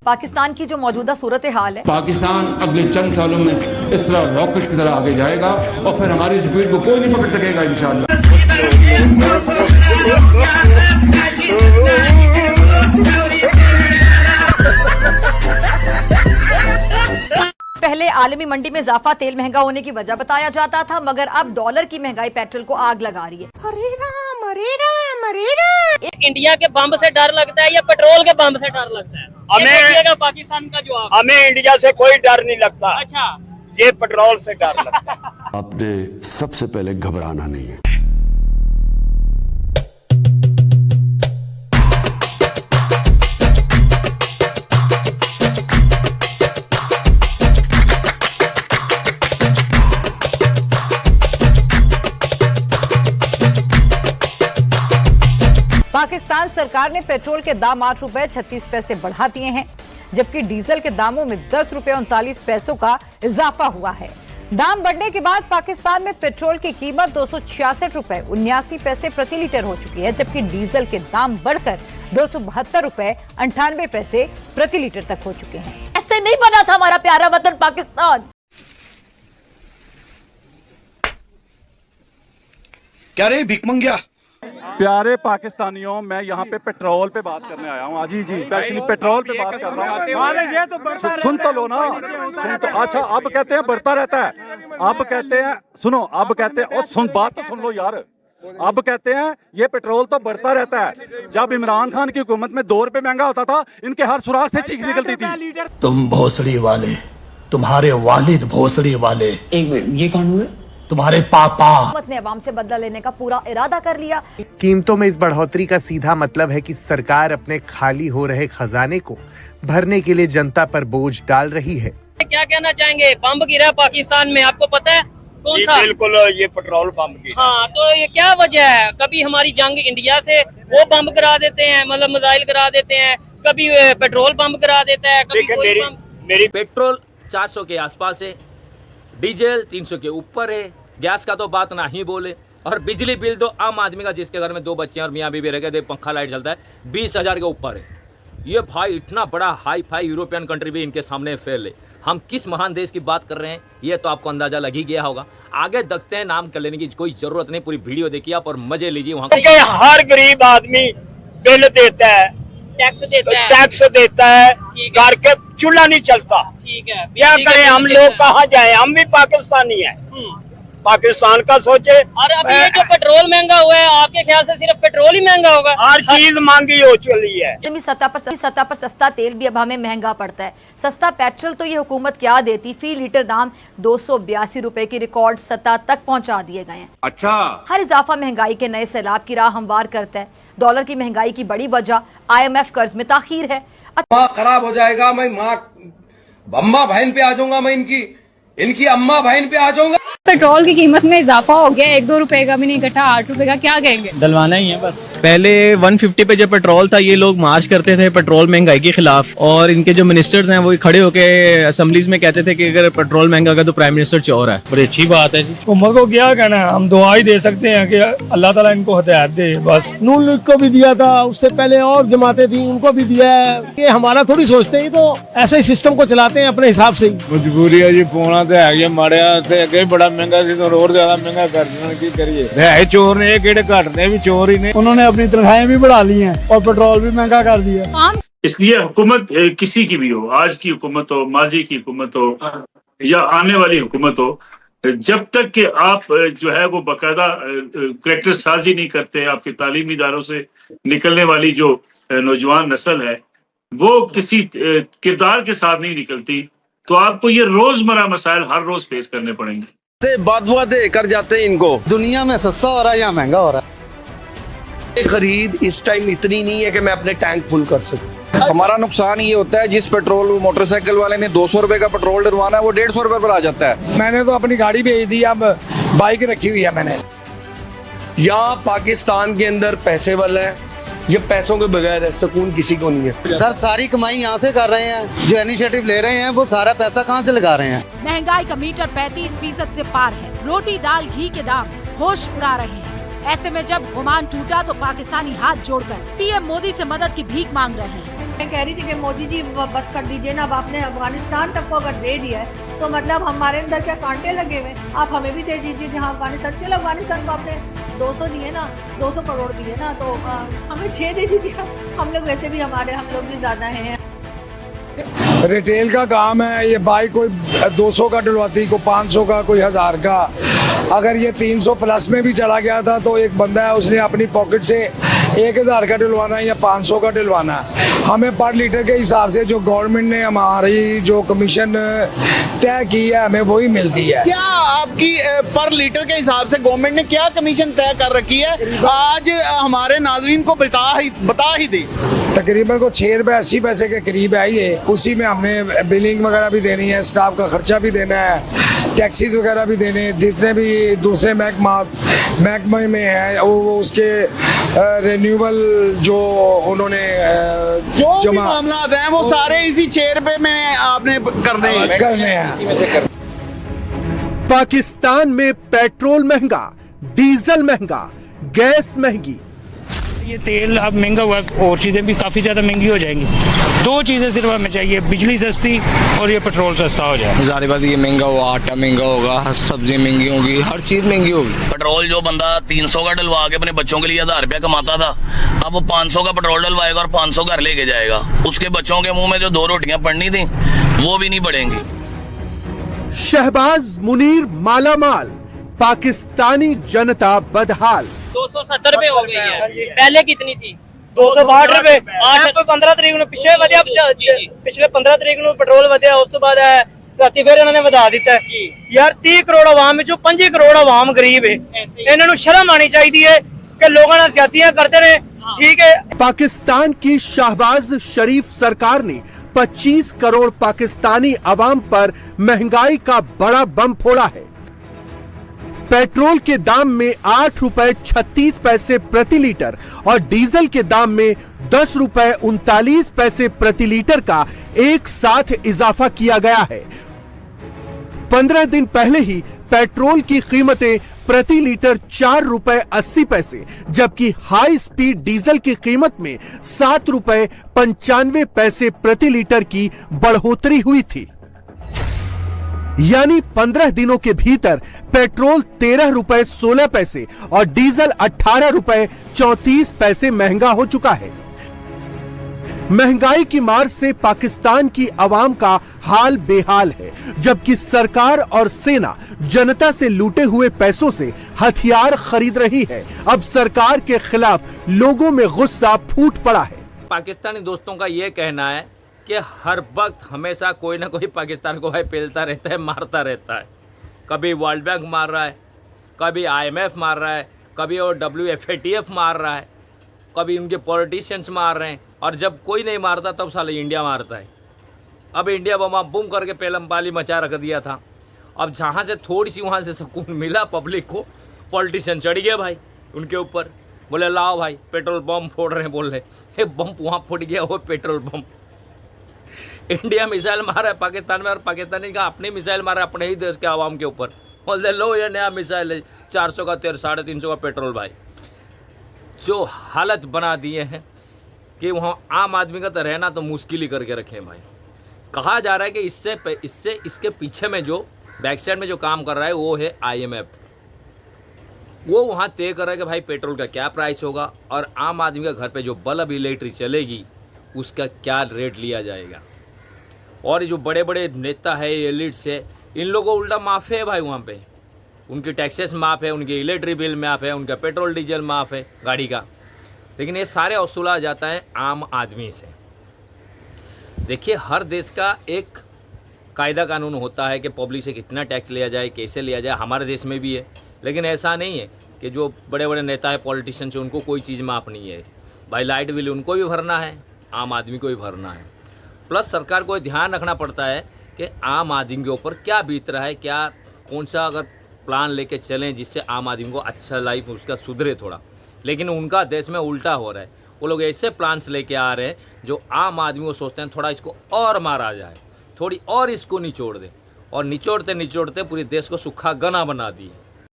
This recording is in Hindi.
पाकिस्तान की जो मौजूदा सूरत हाल है, पाकिस्तान अगले चंद सालों में इस तरह रॉकेट की तरह आगे जाएगा और फिर हमारी स्पीड को कोई नहीं पकड़ सकेगा इंशाअल्लाह। पहले आलमी मंडी में इजाफा तेल महंगा होने की वजह बताया जाता था, मगर अब डॉलर की महंगाई पेट्रोल को आग लगा रही है। अरे राम, अरे राम, अरे राम। इंडिया के बम से डर लगता है या पेट्रोल के बम से डर लगता है? हमें पाकिस्तान का जवाब। हमें इंडिया से कोई डर नहीं लगता। अच्छा, ये पेट्रोल से डर लगता है। आपने सबसे पहले घबराना नहीं है। पाकिस्तान सरकार ने पेट्रोल के दाम 8 रुपए 36 पैसे बढ़ा दिए हैं, जबकि डीजल के दामों में 10 रुपए 39 पैसों का इजाफा हुआ है। दाम बढ़ने के बाद पाकिस्तान में पेट्रोल की कीमत 266 रुपए 79 पैसे प्रति लीटर हो चुकी है, जबकि डीजल के दाम बढ़कर 272 रुपए 98 पैसे प्रति लीटर तक हो चुके हैं। ऐसे नहीं बना था हमारा प्यारा वतन पाकिस्तान। क्या रे भीख मंगिया? प्यारे पाकिस्तानियों, मैं यहाँ पे पेट्रोल पे बात करने आया हूँ। जी जी, स्पेशली पेट्रोल पे बात कर रहा हूँ। सुन तो लो ना, सुन तो। अच्छा, अब कहते हैं बढ़ता रहता है, अब कहते हैं, सुनो, अब कहते हैं, और सुन, बात तो सुन लो यार। अब कहते हैं ये पेट्रोल तो बढ़ता रहता है। जब इमरान खान की हुकूमत में 2 रुपए महंगा होता था, इनके हर सुराख से चीख निकलती थी। तुम भोसड़ी वाले, तुम्हारे वालिद भोसड़ी वाले। एक मिनट, ये कौन हुए? तुम्हारे पापा। हुकूमत ने अवाम से बदला लेने का पूरा इरादा कर लिया। कीमतों में इस बढ़ोतरी का सीधा मतलब है कि सरकार अपने खाली हो रहे खजाने को भरने के लिए जनता पर बोझ डाल रही है। क्या कहना चाहेंगे? बम गिरा पाकिस्तान में, आपको पता है कौन सा? बिल्कुल, ये पेट्रोल बम गिरा। हाँ, तो ये क्या वजह है? कभी हमारी जंग इंडिया से वो बम गिरा देते हैं, मतलब मिसाइल गिरा देते हैं, कभी पेट्रोल बम गिरा देता है, कभी मेरी पेट्रोल 400 के आसपास है, डीजल 300 के ऊपर है, गैस का तो बात ना ही बोले, और बिजली बिल तो आम आदमी का, जिसके घर में 2 बच्चे और मियाँ बीवी रह गए, पंखा लाइट चलता है, 20,000 के ऊपर है। ये भाई इतना बड़ा हाई फाई यूरोपियन कंट्री भी इनके सामने फेल है। हम किस महान देश की बात कर रहे हैं, ये तो आपको अंदाजा लग ही गया होगा। आगे देखते हैं, नाम कर लेने की कोई जरूरत नहीं, पूरी वीडियो देखिए आप और मजे लीजिए। वहाँ हर गरीब आदमी बिल देता है, टैक्स देता है, घर के चूल्हा नहीं चलता। ठीक है, क्या करें हम लोग, कहाँ जाए? हम भी पाकिस्तानी हैं, पाकिस्तान का सोचे। और अब ये जो पेट्रोल महंगा हुआ है, आपके ख्याल से सिर्फ पेट्रोल ही महंगा होगा? हर चीज महंगी हो चुकी है। सत्ता पर सस्ता तेल भी अब हमें महंगा पड़ता है। सस्ता पेट्रोल तो ये हुकूमत क्या देती, फी लीटर दाम 282 रुपए की रिकॉर्ड सतह तक पहुंचा दिए गए हैं। अच्छा, हर इजाफा महंगाई के नए सैलाब की राह हमवार करता है। डॉलर की महंगाई की बड़ी वजह IMF कर्ज में ताखीर है। माँ खराब हो जाएगा, मैं माँ अम्मा बहन पे आ जाऊंगा, मैं इनकी अम्मा बहन पे आ जाऊंगा। पेट्रोल की कीमत में इजाफा हो गया, 1-2 रुपए का भी नहीं घटा, 8 रुपए का क्या कहेंगे? डलवाना ही है बस। पहले 150 पे जब पेट्रोल था, ये लोग मार्च करते थे पेट्रोल महंगाई के खिलाफ, और इनके जो मिनिस्टर्स हैं वो खड़े होके असेंबलीज में कहते थे कि अगर पेट्रोल महंगा होगा तो प्राइम मिनिस्टर चोर है। बड़ी अच्छी बात है जी। हुकूमत को क्या कहना है, हम दुआ ही दे सकते हैं कि अल्लाह ताला इनको हिदायत दे बस। नून लीग को भी दिया था, उससे पहले और जमातें थी, उनको भी दिया है। ये हमारा थोड़ी सोचते ही, तो ऐसे ही सिस्टम को चलाते हैं अपने हिसाब से ही। मजबूरी है जी, पोना तो है माड़िया अगे बड़ा महंगा सी, तो और ज्यादा महंगा कर देना, की करिए? है चोर ने, केड़े घट ने भी चोर ही ने। उन्होंने अपनी तनख्वाहें भी बढ़ा ली हैं और पेट्रोल भी महंगा कर दिया। इसलिए हुकूमत किसी की भी हो, आज की हुकूमत हो, माजी की हुकूमत हो या आने वाली हुकूमत हो, जब तक कि आप जो है वो बाकायदा करैक्टर साजी नहीं करते, आपके तालीमी इदारों से निकलने वाली जो नौजवान नस्ल है वो किसी किरदार के साथ नहीं निकलती, तो आपको ये रोजमर्रा मसाइल हर रोज फेस करने पड़ेंगे। बदुआ दे कर जाते हैं इनको। दुनिया में सस्ता हो रहा है या महंगा हो रहा है? खरीद इस टाइम इतनी नहीं है कि मैं अपने टैंक फुल कर सकूं। हमारा नुकसान ये होता है, जिस पेट्रोल मोटरसाइकिल वाले ने 200 रुपए का पेट्रोल डलवाना है, वो 150 रुपए पर आ जाता है। मैंने तो अपनी गाड़ी भेज दी, अब बाइक रखी हुई है मैंने। यहाँ पाकिस्तान के अंदर पैसे वाला है, ये पैसों के बगैर सुकून किसी को नहीं है। सर, सारी कमाई यहाँ से कर रहे हैं, जो इनिशिएटिव ले रहे हैं वो सारा पैसा कहाँ से लगा रहे हैं? महंगाई का मीटर 35% से पार है। रोटी दाल घी के दाम होश उड़ा रहे हैं। ऐसे में जब गुमान टूटा तो पाकिस्तानी हाथ जोड़कर PM मोदी से मदद की भीख मांग रहे हैं। मैं कह रही थी कि मोदी जी बस कर दीजिए ना, अब आपने अफगानिस्तान तक को अगर दे दिया है तो मतलब हमारे अंदर क्या कांटे लगे हुए, आप हमें भी दे दीजिए जहाँ अफगानिस्तान। चलो अफगानिस्तान को आपने 200 दिए ना, 200 करोड़ दिए ना, तो हमें 6 दे दीजिए। हम लोग वैसे भी हम लोग भी ज्यादा हैं। रिटेल का काम है, ये बाइक कोई 200 का डलवाती, कोई 500 का, कोई 1000 का। अगर ये 300 प्लस में भी चला गया था तो एक बंदा है उसने अपनी पॉकेट से 1000 का डलवाना है या 500 का डलवाना है। हमें पर लीटर के हिसाब से जो गवर्नमेंट ने हमारी जो कमीशन तय की है हमें वही मिलती है। क्या आपकी पर लीटर के हिसाब से गवर्नमेंट ने क्या कमीशन तय कर रखी है, आज हमारे नाजरीन को बता ही दी। तकरीबन को 6 रुपये 80 पैसे के करीब है ये। उसी में हमने बिलिंग वगैरह भी देनी है, स्टाफ का खर्चा भी देना है, टैक्सीज वगैरह भी देने, जितने भी दूसरे महकमे में है वो उसके रिन्यूअल जो उन्होंने जो भी मामलात हैं वो सारे इसी 6 रुपये में आपने करने हैं। पाकिस्तान में पेट्रोल महंगा, डीजल महंगा, गैस महंगी। ये तेल अब महंगा हुआ और चीज़ें भी काफ़ी ज़्यादा महंगी हो जाएंगी। 2 चीज़ें सिर्फ हमें चाहिए, बिजली सस्ती और ये पेट्रोल सस्ता हो जाए। ज़ाहिर बात ये महंगा हुआ, आटा महंगा होगा, सब्जी महंगी होगी, हर चीज़ महंगी होगी। पेट्रोल जो बंदा 300 का डलवा के अपने बच्चों के लिए 1000 रुपया कमाता था, अब वो 500 का पेट्रोल डलवाएगा और 500 घर लेके जाएगा। उसके बच्चों के मुँह में जो 2 रोटियाँ पड़नी थी वो भी नहीं पड़ेंगी। शहबाज मुनीर मालामाल, पाकिस्तानी जनता बदहाल। 270 रुपए हो गई है, पहले कितनी थी? 262 रुपए। 15 तरीक ਨੂੰ ਪਿਛਲੇ 15 ਤਰੀਕ ਨੂੰ ਪੈਟਰੋਲ ਵਧਿਆ, ਉਸ ਤੋਂ ਬਾਅਦ ਰਾਤੀ ਫਿਰ ਇਹਨਾਂ ਨੇ ਵਧਾ ਦਿੱਤਾ ਯਾਰ। 30 ਕਰੋੜ ਆਵਾਮ ਵਿੱਚੋਂ 5 ਕਰੋੜ ਆਵਾਮ ਗਰੀਬ ਹੈ, ਇਹਨਾਂ ਨੂੰ ਸ਼ਰਮ ਆਣੀ ਚਾਹੀਦੀ ਹੈ कि लोगों ने ज्यादतियां करते रहे। ठीक है। पाकिस्तान की शहबाज शरीफ सरकार ने 25 करोड़ पाकिस्तानी अवाम पर महंगाई का बड़ा बम फोड़ा है। पेट्रोल के दाम में 8 रुपए 36 पैसे प्रति लीटर और डीजल के दाम में 10 रुपए 39 पैसे प्रति लीटर का एक साथ इजाफा किया गया है। 15 दिन पहले ही पेट्रोल की कीमतें प्रति लीटर 4 रुपए 80 पैसे जबकि हाई स्पीड डीजल की कीमत में 7 रुपए 95 पैसे प्रति लीटर की बढ़ोतरी हुई थी। यानी 15 दिनों के भीतर पेट्रोल 13 रुपए 16 पैसे और डीजल 18 रुपए 34 पैसे महंगा हो चुका है। महंगाई की मार से पाकिस्तान की आवाम का हाल बेहाल है, जबकि सरकार और सेना जनता से लूटे हुए पैसों से हथियार खरीद रही है। अब सरकार के खिलाफ लोगों में गुस्सा फूट पड़ा है। पाकिस्तानी दोस्तों का यह कहना है कि हर वक्त हमेशा कोई ना कोई पाकिस्तान को पेलता रहता है, मारता रहता है। कभी वर्ल्ड बैंक मार रहा है, कभी IMF मार रहा है, कभी और WFATF मार रहा है, कभी उनके पॉलिटिशियंस मार रहे हैं, और जब कोई नहीं मारता तब साले इंडिया मारता है। अब इंडिया बम बूम करके पेलमपाली मचा रख दिया था। अब जहाँ से थोड़ी सी वहाँ से सुकून मिला पब्लिक को, पॉलिटिशियन चढ़ गया भाई उनके ऊपर, बोले लाओ भाई पेट्रोल बम फोड़ रहे हैं, बोल रहे बम वहाँ फूट गया, वो पेट्रोल बम। इंडिया मिसाइल मारा है पाकिस्तान में और पाकिस्तानी का अपनी मिसाइल मारा है अपने ही देश के आवाम के ऊपर, बोलते लो ये नया मिसाइल है, 400 का तेल 350 का पेट्रोल। भाई जो हालत बना दिए हैं कि वहाँ आम आदमी का तो रहना तो मुश्किल ही करके रखे हैं। भाई कहा जा रहा है कि इसके पीछे में जो बैक साइड में जो काम कर रहा है वो है IMF। वो वहाँ तय कर रहा है कि भाई पेट्रोल का क्या प्राइस होगा और आम आदमी का घर पे जो बल्ब इलेक्ट्रिक चलेगी उसका क्या रेट लिया जाएगा। और ये जो बड़े बड़े नेता है, एलिट्स है, इन लोगों को उल्टा माफ़ है भाई। वहाँ पे उनकी टैक्सेस माफ़ है, उनके इलेक्ट्रिक बिल माफ़ है, उनका पेट्रोल डीजल माफ़ है गाड़ी का, लेकिन ये सारे वसूला जाता है आम आदमी से। देखिए हर देश का एक कायदा कानून होता है कि पब्लिक से कितना टैक्स लिया जाए, कैसे लिया जाए। हमारे देश में भी है, लेकिन ऐसा नहीं है कि जो बड़े बड़े नेता है, पॉलिटिशियन से उनको कोई चीज़ माफ़ नहीं है। भाई लाइट बिल उनको भी भरना है, आम आदमी को भी भरना है। प्लस सरकार को ध्यान रखना पड़ता है कि आम आदमी के ऊपर क्या बीत रहा है, क्या कौन सा अगर प्लान लेके चलें जिससे आम आदमी को अच्छा लाइफ उसका सुधरे थोड़ा। लेकिन उनका देश में उल्टा हो रहा है, वो लोग ऐसे प्लान्स लेके आ रहे हैं जो आम आदमी को सोचते हैं थोड़ा इसको और मारा जाए, थोड़ी और इसको निचोड़ दें, और निचोड़ते निचोड़ते पूरे देश को सूखा गना बना दिए।